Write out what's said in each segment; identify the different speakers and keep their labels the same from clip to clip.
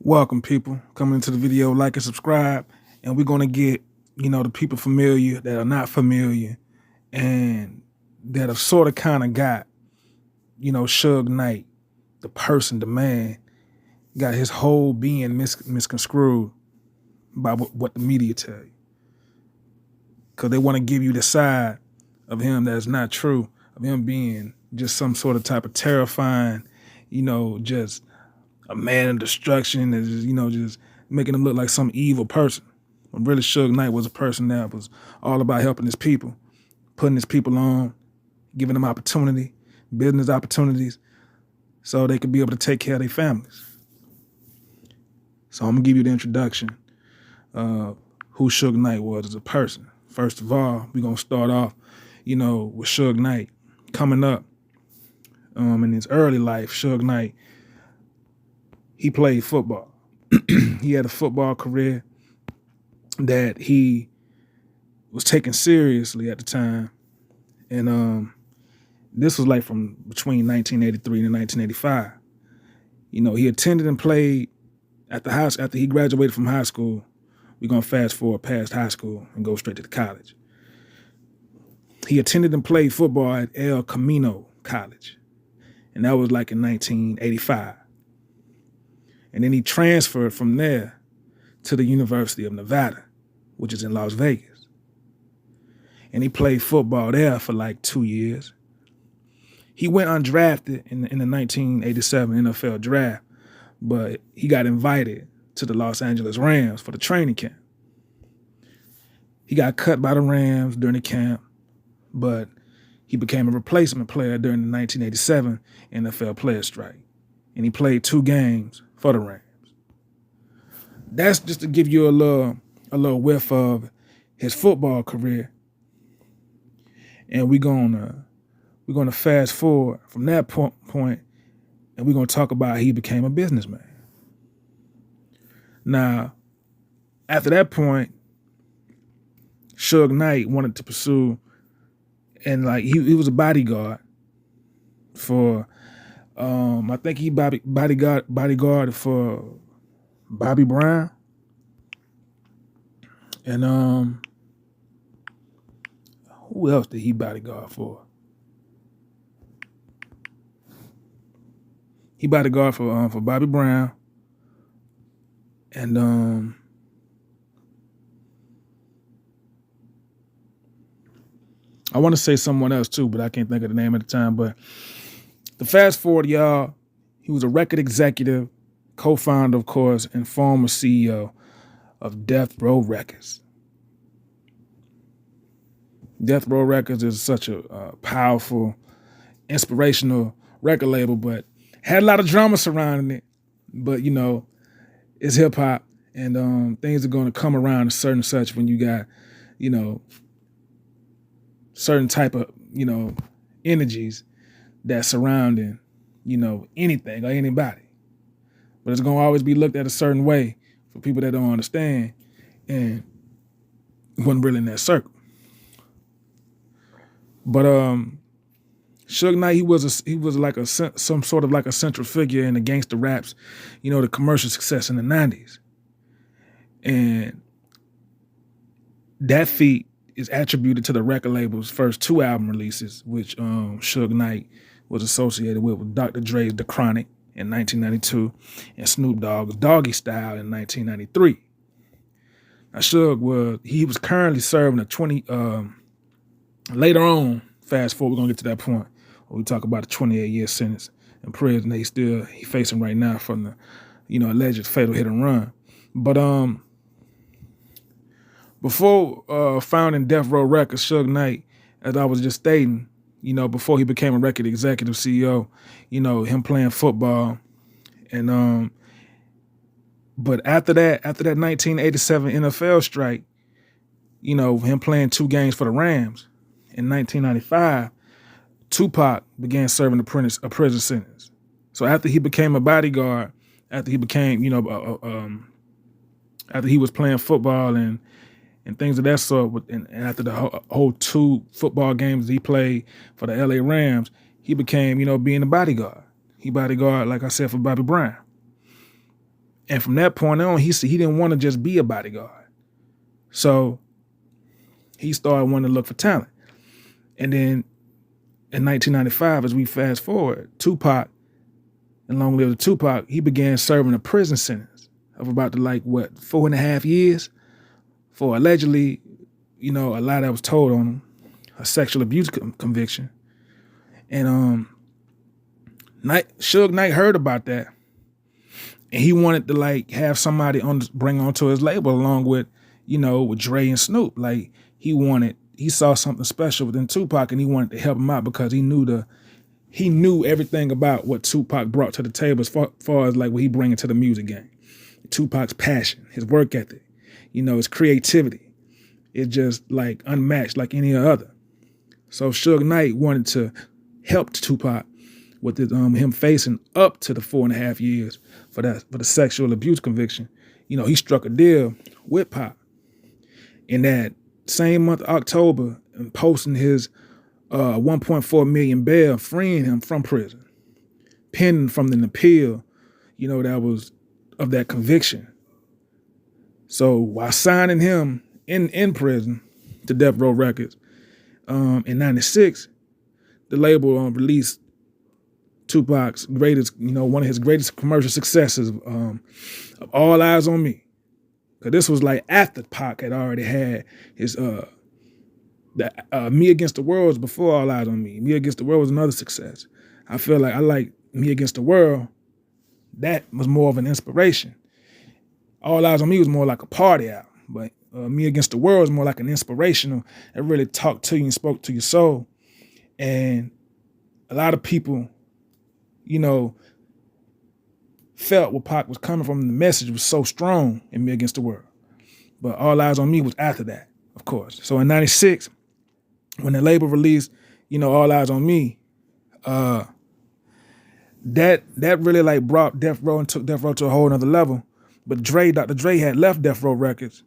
Speaker 1: Welcome, people. Coming into the video, like and subscribe. And we're going to get, the people familiar that are not familiar and that have sort of kind of got, Suge Knight, the person, the man, got his whole being misconstrued by what the media tell you. Because they want to give you the side of him that's not true, of him being just some sort of type of terrifying, just a man of destruction, and just making him look like some evil person. When really Suge Knight was a person that was all about helping his people, putting his people on, giving them opportunity, business opportunities, so they could be able to take care of their families. So I'm gonna give you the introduction of who Suge Knight was as a person. First of all, we're gonna start off, with Suge Knight coming up. In his early life, Suge Knight, he played football. He had a football career that he was taken seriously at the time. And this was like from between 1983 and 1985. He attended and played at the house after he graduated from high school. We're going to fast forward past high school and go straight to the college. He attended and played football at El Camino College. And that was like in 1985. And then he transferred from there to the University of Nevada, which is in Las Vegas. And he played football there for like 2 years. He went undrafted in the 1987 NFL draft, but he got invited to the Los Angeles Rams for the training camp. He got cut by the Rams during the camp, but he became a replacement player during the 1987 NFL player strike. And he played 2 games for the Rams. That's just to give you a little whiff of his football career. And we're gonna fast forward from that point, and we're gonna talk about how he became a businessman. Now, after that point, Suge Knight wanted to pursue, and like he was a bodyguard for, I think he bodyguarded for Bobby Brown, and who else did he bodyguard for? He bodyguard for Bobby Brown, and I want to say someone else too, but I can't think of the name at the time. But the fast forward, y'all, he was a record executive, co-founder, of course, and former CEO of Death Row Records. Death Row Records is such a powerful, inspirational record label, but had a lot of drama surrounding it. But, it's hip hop, and things are going to come around a certain such when you got, certain type of, energies that surrounding, anything or anybody. But it's going to always be looked at a certain way for people that don't understand and wasn't really in that circle. But Suge Knight, he was like some sort of like a central figure in the gangster raps, the commercial success in the 90s. And that feat is attributed to the record label's first 2 album releases, which Suge Knight was associated with Dr. Dre's The Chronic in 1992 and Snoop Dogg's Doggy Style in 1993. Now Suge he was currently serving later on, fast forward, we're gonna get to that point where we talk about a 28-year sentence in prison that he facing right now from the, alleged fatal hit and run. But before founding Death Row Records, Suge Knight, as I was just stating, before he became a record executive CEO, him playing football. And but after that 1987 NFL strike, him playing 2 games for the Rams, in 1995, Tupac began serving a prison sentence. So after he became a bodyguard, after he became, after he was playing football and things of that sort, and after the whole 2 football games he played for the LA Rams, he became, being a bodyguard. He bodyguard, like I said, for Bobby Brown. And from that point on, he said he didn't want to just be a bodyguard. So he started wanting to look for talent. And then in 1995, as we fast forward, Tupac, and long live the Tupac, he began serving a prison sentence of about 4.5 years for allegedly, a lie that was told on him, a sexual abuse conviction. And Suge Knight heard about that, and he wanted to have somebody bring onto his label along with, with Dre and Snoop. He saw something special within Tupac, and he wanted to help him out because he knew everything about what Tupac brought to the table as far as what he bring into the music game. Tupac's passion, his work ethic, his creativity. It's just unmatched like any other. So Suge Knight wanted to help Tupac with him facing up to the 4.5 years for the sexual abuse conviction. He struck a deal with Pac in that same month, October, and posting his 1.4 million bail, freeing him from prison, pending from an appeal, that was of that conviction. So while signing him in prison to Death Row Records, in 96, the label released Tupac's greatest, one of his greatest commercial successes of All Eyes on Me. Because this was after Pac had already had his Me Against the World was before All Eyes on Me. Me Against the World was another success. I feel like I like Me Against the World. That was more of an inspiration. All Eyes on Me was more like a party album, but Me Against the World was more like an inspirational. It really talked to you and spoke to your soul. And a lot of people, felt where Pac was coming from. The message was so strong in Me Against the World. But All Eyes on Me was after that, of course. So in 96, when the label released, All Eyes on Me, that really brought Death Row and took Death Row to a whole nother level. But Dr. Dre had left Death Row Records,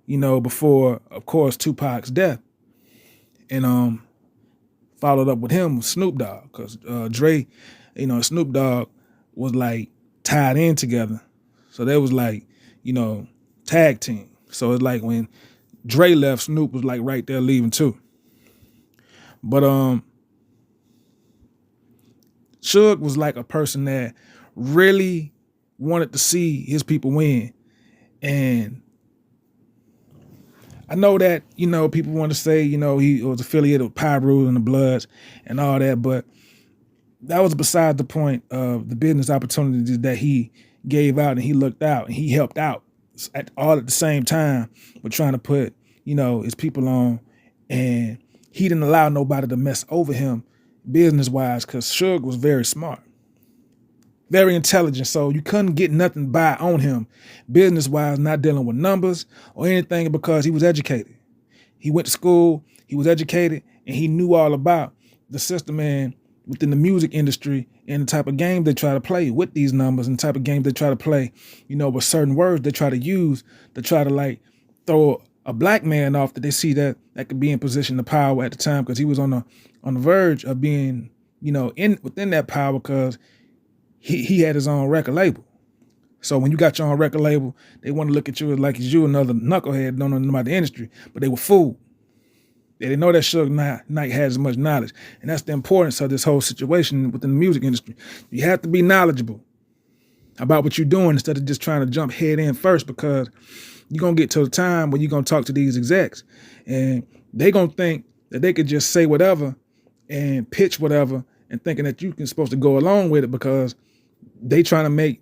Speaker 1: before, of course, Tupac's death. And followed up with him with Snoop Dogg, because Dre, and Snoop Dogg was tied in together. So they was tag team. So it's when Dre left, Snoop was right there leaving too. But Suge was a person that really wanted to see his people win. And I know that, people want to say, he was affiliated with Pyru and the Bloods and all that, but that was beside the point of the business opportunities that he gave out and he looked out and he helped out all at the same time with trying to put, his people on. And he didn't allow nobody to mess over him business-wise because Suge was very smart, very intelligent. So you couldn't get nothing by on him business-wise, not dealing with numbers or anything, because he was educated. He went to school, he was educated, and he knew all about the system and within the music industry and the type of game they try to play with these numbers and the type of game they try to play, with certain words they try to use to try to throw a black man off that they see that could be in position of power at the time, because he was on the verge of being, within that power, because he had his own record label. So when you got your own record label, they want to look at you as you another knucklehead, don't know nothing about the industry, but they were fooled. They didn't know that Suge Knight had as much knowledge. And that's the importance of this whole situation within the music industry. You have to be knowledgeable about what you're doing instead of just trying to jump head in first, because you're going to get to a time where you're going to talk to these execs and they're going to think that they could just say whatever and pitch whatever and thinking that you can supposed to go along with it because they trying to make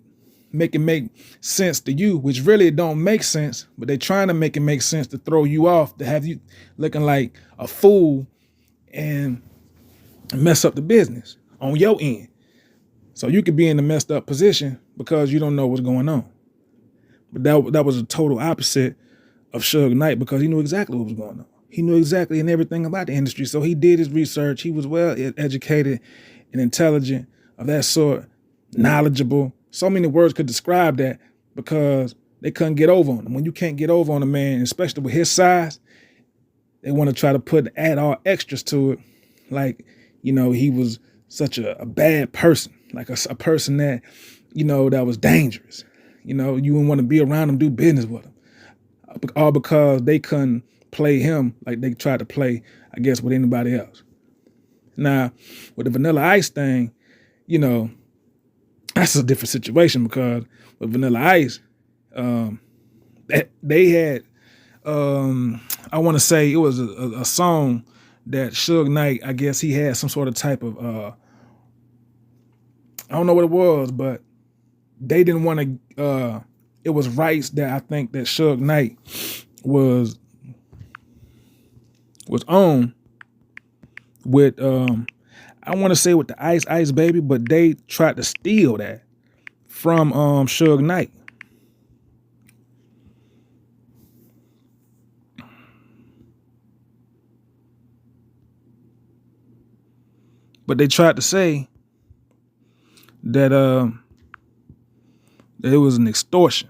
Speaker 1: it make sense to you, which really don't make sense, but they trying to make it make sense to throw you off, to have you looking like a fool and mess up the business on your end. So you could be in a messed up position because you don't know what's going on. But that was a total opposite of Suge Knight, because he knew exactly what was going on. He knew exactly and everything about the industry. So he did his research. He was well educated and intelligent of that sort, knowledgeable. So many words could describe that, because they couldn't get over on him. When you can't get over on a man, especially with his size, they want to try to add all extras to it. He was such a bad person, like a person that, that was dangerous. You know, you wouldn't want to be around him, do business with him. All because they couldn't play him like they tried to play, I guess, with anybody else. Now, with the Vanilla Ice thing, you know, that's a different situation because with Vanilla Ice, they had, I want to say it was a song that Suge Knight, I guess he had some sort of type of, I don't know what it was, but they didn't want to, it was rights that I think that Suge Knight was on with, I want to say with the Ice Baby, but they tried to steal that from Suge Knight. But they tried to say that that it was an extortion.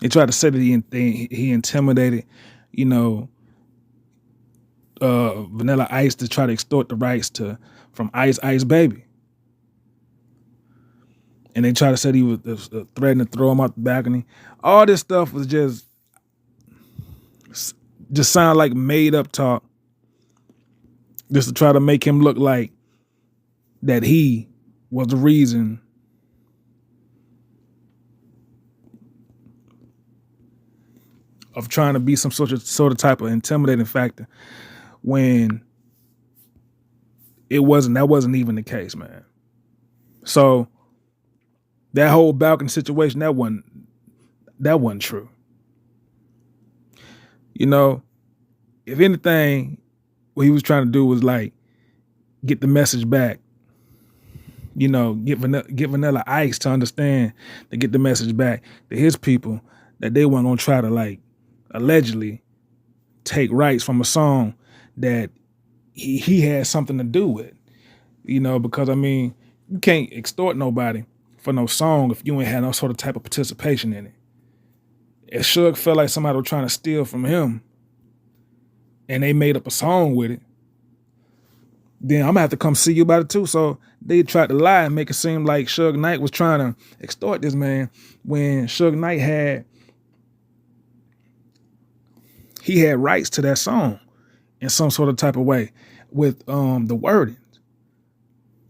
Speaker 1: They tried to say that he intimidated, you know, Vanilla Ice to try to extort the rights from Ice Baby. And they tried to say he was threatening to throw him out the balcony. All this stuff was just sound like made up talk, just to try to make him look like that he was the reason of trying to be some sort of type of intimidating factor when that wasn't even the case, man. So that whole balcony situation, that wasn't true. You know, if anything, what he was trying to do was like get the message back. You know, get Vanilla Ice to understand, to get the message back to his people that they weren't gonna try to like allegedly take rights from a song that he had something to do with. You know, because I mean, you can't extort nobody for no song if you ain't had no sort of type of participation in it. If Suge felt like somebody was trying to steal from him and they made up a song with it, then I'm gonna have to come see you about it too. So they tried to lie and make it seem like Suge Knight was trying to extort this man when Suge Knight had rights to that song in some sort of type of way with the wordings.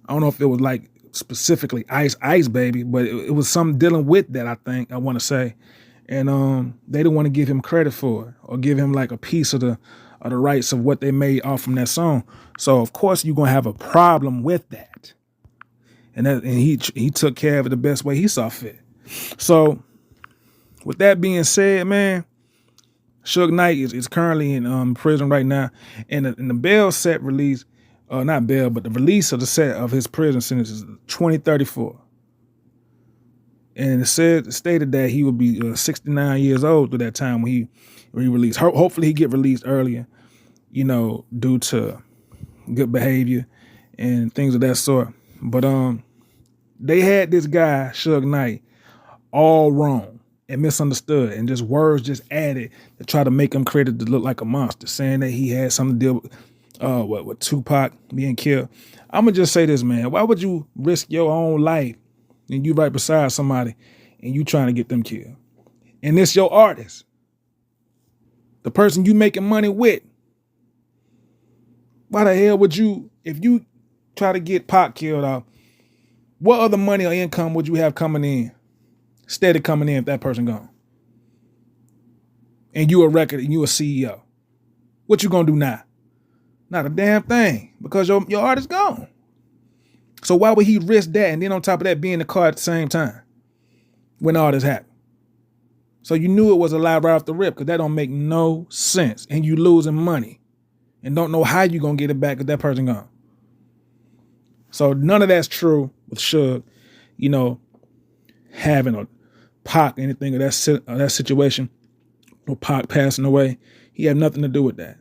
Speaker 1: I don't know if it was like specifically Ice Baby, but it was something dealing with that, I want to say. And they didn't want to give him credit for it or give him like a piece of the rights of what they made off from that song. So of course you're gonna have a problem with that. And he took care of it the best way he saw fit. So with that being said, man, Suge Knight is currently in prison right now, and the bail set release, not bail, but the release of the set of his prison sentence is 2034. And it stated that he would be 69 years old through that time when he released. Hopefully he get released earlier, you know, due to good behavior and things of that sort. But they had this guy, Suge Knight, all wrong and misunderstood, and just words just added to try to make him created to look like a monster, saying that he had something to deal with Tupac being killed. I'm gonna just say this, man. Why would you risk your own life and you right beside somebody and you trying to get them killed? And it's your artist, the person you making money with. Why the hell would you, if you try to get Pac killed off, what other money or income would you have coming in, steady coming in if that person gone? And you a record and you a CEO. What you gonna do now? Not a damn thing, because your artist gone. So why would he risk that and then on top of that be in the car at the same time when all this happened? So you knew it was a lie right off the rip, because that don't make no sense, and you losing money and don't know how you gonna get it back if that person gone. So none of that's true with Suge, you know, having a Pac, anything of that situation, or Pac passing away. He had nothing to do with that.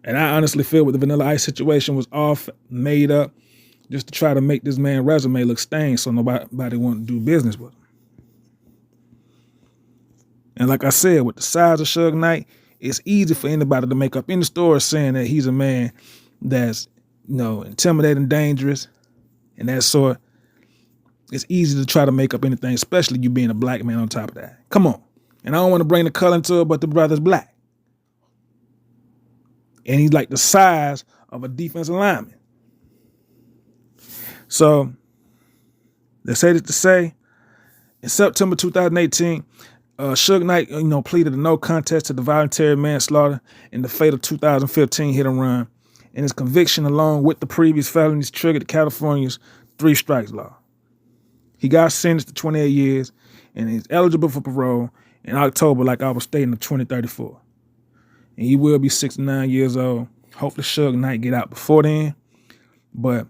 Speaker 1: And I honestly feel with the Vanilla Ice situation was all made up just to try to make this man's resume look stained so nobody want to do business with him. And like I said, with the size of Suge Knight, it's easy for anybody to make up any story saying that he's a man that's intimidating, dangerous, and that sort. It's easy to try to make up anything, especially you being a black man on top of that. Come on. And I don't want to bring the color into it, but the brother's black. And he's like the size of a defensive lineman. So, let's say this to say, in September 2018, SUGE Knight, pleaded a no contest to the voluntary manslaughter in the fatal 2015 hit and run. And his conviction, along with the previous felonies, triggered California's 3 strikes law. He got sentenced to 28 years and he's eligible for parole in October, like I was stating, of 2034. And he will be 69 years old. Hopefully SUGE Knight get out before then. But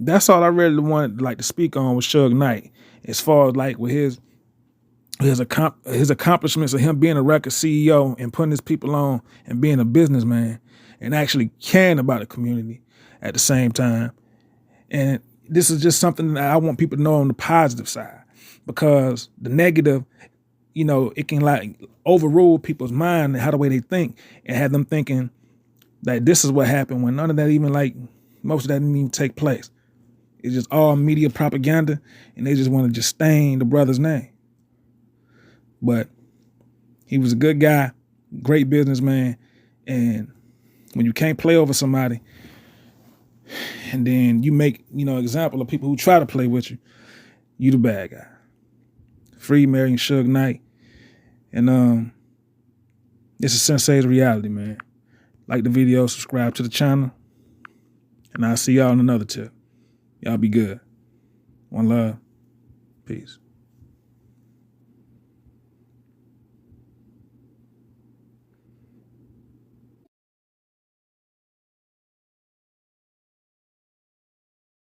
Speaker 1: that's all I really wanted to speak on with SUGE Knight, as far as like with his accomplishments of him being a record CEO and putting his people on and being a businessman and actually caring about the community at the same time. And this is just something that I want people to know on the positive side, because the negative, it can like overrule people's mind and how the way they think and have them thinking that this is what happened, when none of that even most of that didn't even take place. It's just all media propaganda, and they just want to just stain the brother's name. But he was a good guy, great businessman, and when you can't play over somebody, and then you make, example of people who try to play with you, you the bad guy. Free Marion SUGE Knight. And this is Sensei's reality, man. Like the video, subscribe to the channel, and I'll see y'all in another tip. Y'all be good. One love. Peace.